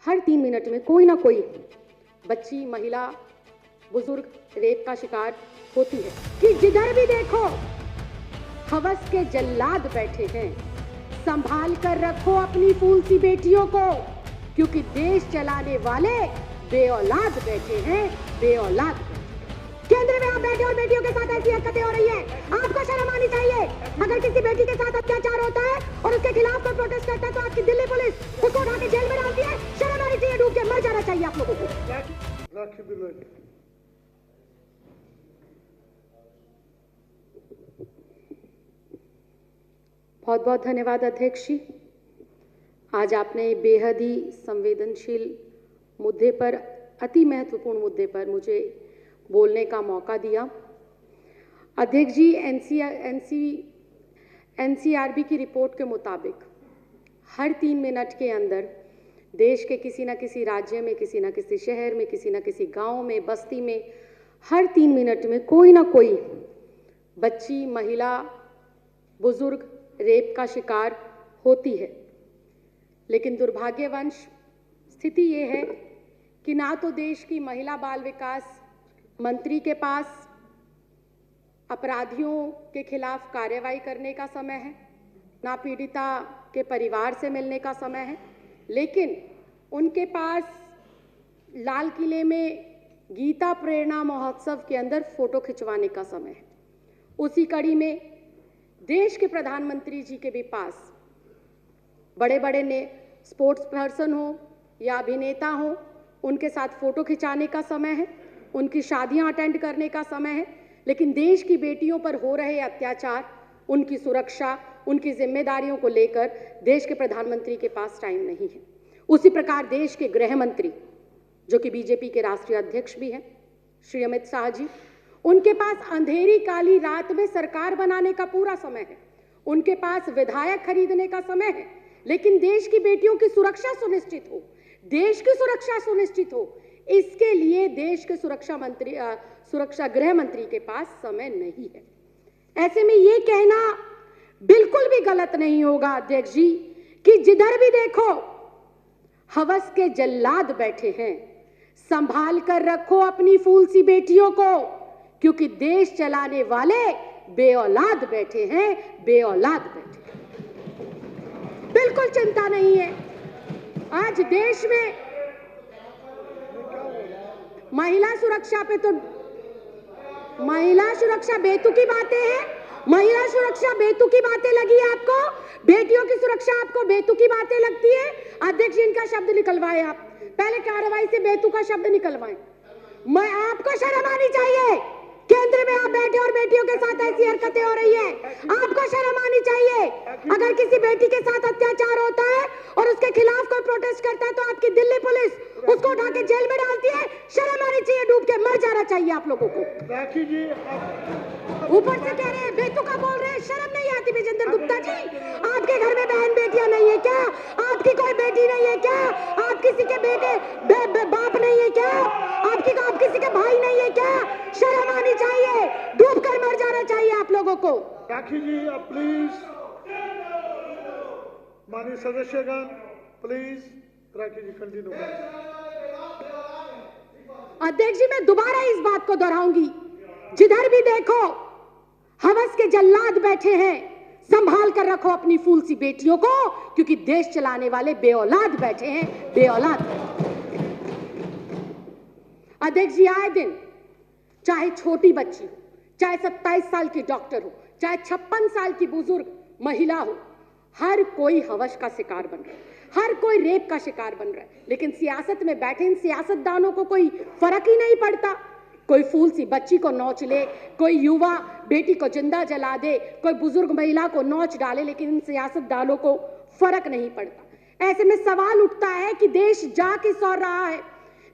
हर 3 minute में कोई ना कोई बच्ची, महिला, बुजुर्ग रेप का शिकार होती है कि जिधर भी देखो हवस के जल्लाद बैठे हैं। संभाल कर रखो अपनी फूल सी बेटियों को, क्योंकि देश चलाने वाले बेऔलाद बैठे हैं, बेऔलाद। केंद्र में आप बैठे और बेटियों के साथ ऐसी हरकतें हो रही है, आपको शर्म आनी चाहिए। अगर किसी बेटी के साथ अत्याचार होता है और उसके खिलाफ कोई प्रोटेस्ट करता है तो आपकी दिल्ली पुलिस उसको उठा के जेल में डालती है। शर्म आनी चाहिए, डूब के मर जाना चाहिए आप लोगों को। बहुत बहुत धन्यवाद अध्यक्ष जी। आज आपने बेहद ही संवेदनशील मुद्दे पर, अति महत्वपूर्ण मुद्दे पर मुझे बोलने का मौका दिया। अध्यक्ष जी, एनसीआरबी की रिपोर्ट के मुताबिक हर 3 मिनट के अंदर देश के किसी न किसी राज्य में, किसी न किसी शहर में, किसी न किसी गांव में, बस्ती में, हर 3 मिनट में कोई ना कोई बच्ची, महिला, बुजुर्ग रेप का शिकार होती है। लेकिन दुर्भाग्यवश स्थिति ये है कि ना तो देश की महिला बाल विकास मंत्री के पास अपराधियों के खिलाफ कार्रवाई करने का समय है, ना पीड़िता के परिवार से मिलने का समय है, लेकिन उनके पास लाल किले में गीता प्रेरणा महोत्सव के अंदर फोटो खिंचवाने का समय है। उसी कड़ी में देश के प्रधानमंत्री जी के भी पास बड़े बड़े ने स्पोर्ट्स पर्सन हो या अभिनेता हो, उनके साथ फोटो खिंचाने का समय है, उनकी शादियां अटेंड करने का समय है, लेकिन देश की बेटियों पर हो रहे अत्याचार, उनकी सुरक्षा, उनकी जिम्मेदारियों को लेकर देश के प्रधानमंत्री के पास टाइम नहीं है। उसी प्रकार देश के गृह मंत्री, जो कि बीजेपी के राष्ट्रीय अध्यक्ष भी हैं, श्री अमित शाह जी, उनके पास अंधेरी काली रात में सरकार बनाने का पूरा समय है, उनके पास विधायक खरीदने का समय है, लेकिन देश की बेटियों की सुरक्षा सुनिश्चित हो, देश की सुरक्षा सुनिश्चित हो, इसके लिए देश के सुरक्षा गृह मंत्री के पास समय नहीं है। ऐसे में ये कहना बिल्कुल भी गलत नहीं होगा अध्यक्ष जी कि जिधर भी देखो हवस के जल्लाद बैठे हैं। संभाल कर रखो अपनी फूल सी बेटियों को, क्योंकि देश चलाने वाले बेऔलाद बैठे हैं, बेऔलाद बैठे हैं। बिल्कुल चिंता नहीं है। आज देश में महिला सुरक्षा पे तो महिला सुरक्षा बेतुकी बातें हैं, महिला सुरक्षा बेतुकी बातें लगी है आपको, बेटियों की सुरक्षा आपको बेतुकी बातें लगती है। अध्यक्ष जी, इनका शब्द निकलवाए, आप पहले कार्रवाई से बेतुका शब्द निकलवाएं। मैं आपको शर्म आनी चाहिए। केंद्र में आप बैठे और बेटियों के साथ ऐसी हरकतें हो रही है, आपको शर्म आनी चाहिए। अगर किसी बेटी के साथ अत्याचार होता है और उसके खिलाफ कोई प्रोटेस्ट करता है तो आपकी दिल्ली पुलिस उसको उठा के जेल में डालती है। शर्म आनी चाहिए, डूब के मर जाना चाहिए आप लोगों को। ऊपर से कह रहे हैं बेतुका बोल रहे हैं, शर्म नहीं आती विजेंद्र गुप्ता जी? आपके घर में बहन बेटियां नहीं है क्या? आपकी कोई बेटी नहीं है क्या? आप किसी के बेटे बाप नहीं है क्या? आप किसी के भाई नहीं है क्या? शर्म आनी चाहिए, डूब कर मर जाना चाहिए आप लोगों को। राखी जी, आप प्लीज, माननीय सदस्यगण प्लीज, राखी जी कंटिन्यू करें। अध्यक्ष जी, मैं दोबारा इस बात को दोहराऊंगी, जिधर भी देखो हवस के जल्लाद बैठे हैं। संभाल कर रखो अपनी फूल सी बेटियों को, क्योंकि देश चलाने वाले बेऔलाद बैठे हैं, बेऔलाद। अध्यक्ष जी, आए दिन चाहे छोटी बच्ची हो, चाहे 27 साल की डॉक्टर हो, चाहे 56 साल की बुजुर्ग महिला हो, हर कोई हवस का शिकार बन रहा है, हर कोई रेप का शिकार बन रहा है। लेकिन सियासत में बैठे इन सियासतदानों को कोई फर्क ही नहीं पड़ता। कोई फूल सी बच्ची को नोच ले, कोई युवा बेटी को जिंदा जला दे, कोई बुजुर्ग महिला को नोच डाले, लेकिन इन सियासतदानों को फर्क नहीं पड़ता। ऐसे में सवाल उठता है कि देश जा किस ओर रहा है?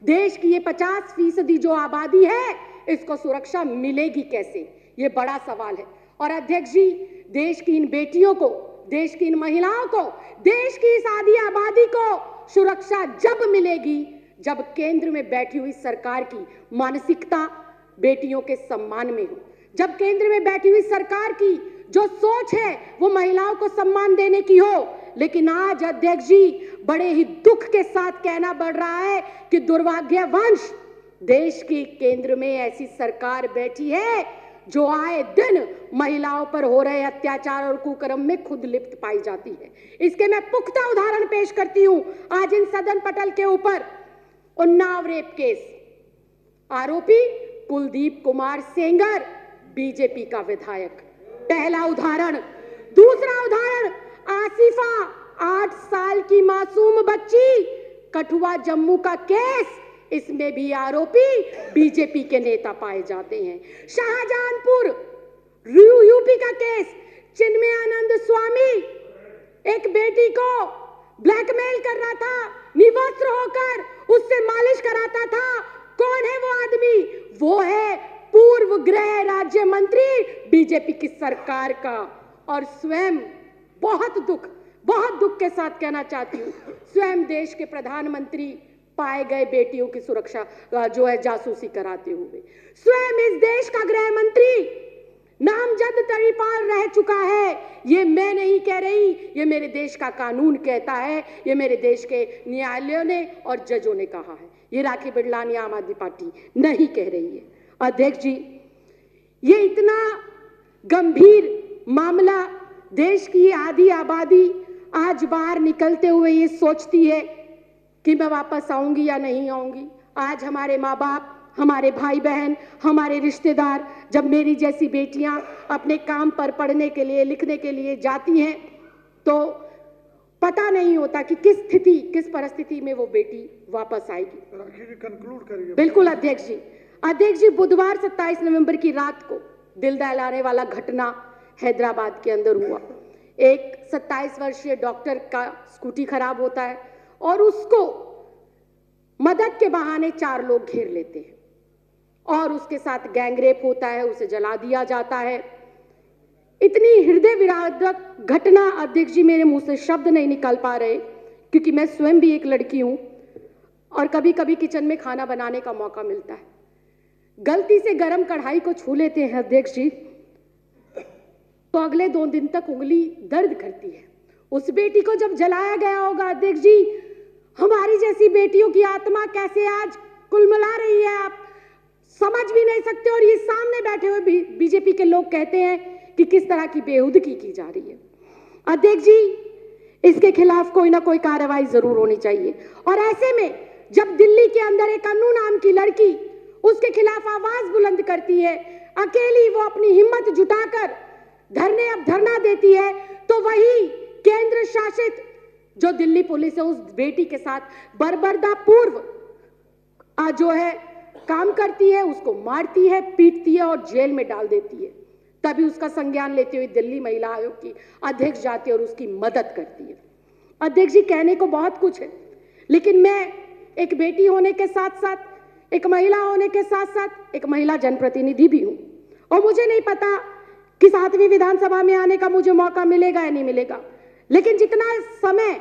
देश की ये 50% जो आबादी है, इसको सुरक्षा मिलेगी कैसे? ये बड़ा सवाल है। और अध्यक्ष जी, देश की इन बेटियों को, देश की इन महिलाओं को, देश की इस आधी आबादी को सुरक्षा जब मिलेगी जब केंद्र में बैठी हुई सरकार की मानसिकता बेटियों के सम्मान में हो, जब केंद्र में बैठी हुई सरकार की जो सोच है वो महिलाओं को सम्मान देने की हो। लेकिन आज अध्यक्ष जी, बड़े ही दुख के साथ कहना पड़ रहा है कि दुर्भाग्यवश देश की केंद्र में ऐसी सरकार बैठी है जो आए दिन महिलाओं पर हो रहे अत्याचार और कुकर्म में खुद लिप्त पाई जाती है। इसके मैं पुख्ता उदाहरण पेश करती हूं। आज इन सदन पटल के ऊपर उन्नाव रेप केस, आरोपी कुलदीप कुमार सेंगर, बीजेपी का विधायक, पहला उदाहरण। दूसरा उदाहरण, आसिफा 8 साल की मासूम बच्ची, कठुआ जम्मू का केस, इसमें भी आरोपी बीजेपी के नेता पाए जाते हैं। शाहजहांपुर यूपी का केस, चिन्मयानंद स्वामी एक बेटी को ब्लैकमेल कर रहा था, निवस्त्र होकर उससे मालिश कराता था। कौन है वो आदमी? वो है पूर्व गृह राज्य मंत्री बीजेपी की सरकार का। और स्वयं बहुत दुख के साथ कहना चाहती हूं, स्वयं देश के प्रधानमंत्री पाए गए बेटियों की सुरक्षा जो है जासूसी कराते हुए। स्वयं इस देश का गृह मंत्री नामजद तरीपार रह चुका है। ये मैं नहीं कह रही, ये मेरे देश का कानून कहता है, ये मेरे देश के न्यायालयों ने और जजों ने कहा है। ये राखी बिड़लानी आम आदमी पार्टी नहीं कह रही है। अध्यक्ष जी, ये इतना गंभीर मामला, देश की आधी आबादी आज बाहर निकलते हुए ये सोचती है कि मैं वापस आऊंगी या नहीं आऊंगी। आज हमारे माँ बाप, हमारे भाई बहन, हमारे रिश्तेदार, जब मेरी जैसी बेटियां अपने काम पर पढ़ने के लिए, लिखने के लिए जाती हैं तो पता नहीं होता कि किस परिस्थिति में वो बेटी वापस आएगी। कंक्लूड करिए। बिल्कुल अध्यक्ष जी, बुधवार 27 नवंबर की रात को दिल दहलाने वाला घटना हैदराबाद के अंदर हुआ। एक 27 वर्षीय डॉक्टर का स्कूटी खराब होता है और उसको मदद के बहाने 4 लोग घेर लेते हैं और उसके साथ गैंगरेप होता है, उसे जला दिया जाता है। इतनी हृदय विदारक घटना अध्यक्ष जी, मेरे मुंह से शब्द नहीं निकल पा रहे, क्योंकि मैं स्वयं भी एक लड़की हूं और कभी कभी किचन में खाना बनाने का मौका मिलता है। गलती से गरम कढ़ाई को छू लेते हैं अध्यक्ष जी, तो अगले 2 दिन तक उंगली दर्द करती है। उस बेटी को जब जलाया गया होगा अध्यक्ष जी, हमारी जैसी बेटियों की आत्मा कैसे आज कुलमला रही है, आप समझ भी नहीं सकते। और ये सामने बैठे हुए बीजेपी के लोग कहते हैं कि किस तरह की बेहुदगी की जा रही है। अध्यक्ष जी, इसके खिलाफ कोई ना कोई कार्रवाई जरूर होनी चाहिए। और ऐसे में जब दिल्ली के अंदर एक अन्नू नाम की लड़की उसके खिलाफ आवाज बुलंद करती है, अकेली वो अपनी हिम्मत जुटाकर धरना देती है, तो वही केंद्र शासित जो दिल्ली पुलिस है उस बेटी के साथ बर्बरतापूर्व जो है काम करती है, उसको मारती है, पीटती है और जेल में डाल देती है। तभी उसका संज्ञान लेते हुए दिल्ली महिला आयोग की अध्यक्ष जाती है और उसकी मदद करती है। अध्यक्ष जी, कहने को बहुत कुछ है, लेकिन मैं एक बेटी होने के साथ साथ, एक महिला होने के साथ साथ एक महिला जनप्रतिनिधि भी हूं और मुझे नहीं पता कि 7वीं विधानसभा में आने का मुझे मौका मिलेगा या नहीं मिलेगा, लेकिन जितना समय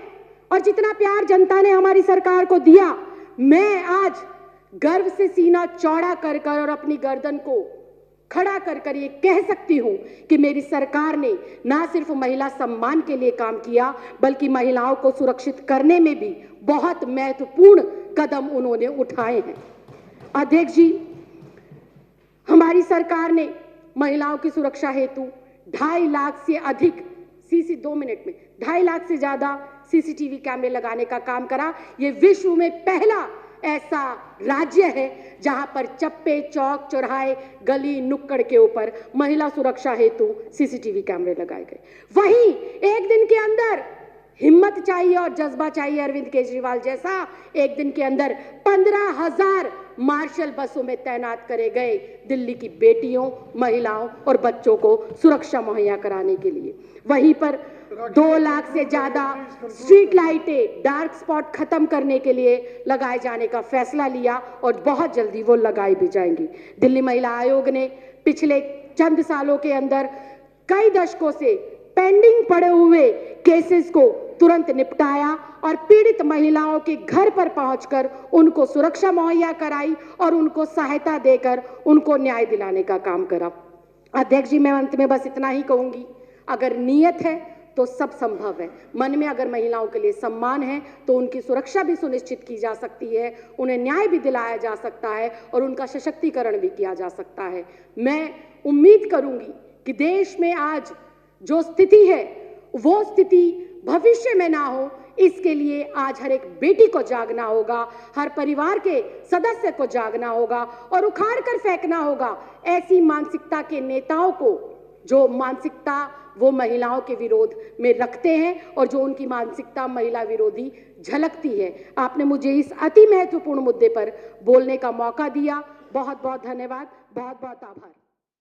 और जितना प्यार जनता ने हमारी सरकार को दिया, मैं आज गर्व से सीना चौड़ा कर कर और अपनी गर्दन को खड़ा कर कर ये कह सकती हूं कि मेरी सरकार ने ना सिर्फ महिला सम्मान के लिए काम किया, बल्कि महिलाओं को सुरक्षित करने में भी बहुत महत्वपूर्ण कदम उन्होंने उठाए हैं। अध्यक्ष जी, हमारी सरकार ने महिलाओं की सुरक्षा हेतु 2.5 लाख से अधिक 2.5 लाख से ज्यादा सीसीटीवी कैमरे लगाने का काम करा। ये विश्व में पहला ऐसा राज्य है जहां पर चप्पे, चौक, चौराहे, गली नुक्कड़ के ऊपर महिला सुरक्षा हेतु सीसीटीवी कैमरे लगाए गए। वहीं एक दिन के अंदर हिम्मत चाहिए और जज्बा चाहिए अरविंद केजरीवाल जैसा, एक दिन के अंदर 15,000 मार्शल बसों में तैनात करे गए दिल्ली की बेटियों, महिलाओं और बच्चों को सुरक्षा मुहैया कराने के लिए। वहीं पर 2 लाख से ज्यादा स्ट्रीट लाइटें, डार्क स्पॉट खत्म करने के लिए लगाए जाने का फैसला लिया और बहुत जल्दी वो लगाई भी जाएंगी। दिल्ली महिला आयोग ने पिछले चंद सालों के अंदर कई दशकों से पेंडिंग पड़े हुए केसेस को तुरंत निपटाया और पीड़ित महिलाओं के घर पर पहुंचकर उनको सुरक्षा मुहैया कराई और उनको सहायता देकर उनको न्याय दिलाने का काम करा। अध्यक्ष जी, मैं अंत में बस इतना ही कहूंगी, अगर नीयत है तो सब संभव है। मन में अगर महिलाओं के लिए सम्मान है तो उनकी सुरक्षा भी सुनिश्चित की जा सकती है, उन्हें न्याय भी दिलाया जा सकता है और उनका सशक्तिकरण भी किया जा सकता है। मैं उम्मीद करूंगी कि देश में आज जो स्थिति है वो स्थिति भविष्य में ना हो, इसके लिए आज हर एक बेटी को जागना होगा, हर परिवार के सदस्य को जागना होगा और उखाड़ कर फेंकना होगा ऐसी मानसिकता के नेताओं को जो मानसिकता वो महिलाओं के विरोध में रखते हैं और जो उनकी मानसिकता महिला विरोधी झलकती है। आपने मुझे इस अति महत्वपूर्ण मुद्दे पर बोलने का मौका दिया। बहुत बहुत धन्यवाद, बहुत बहुत आभार।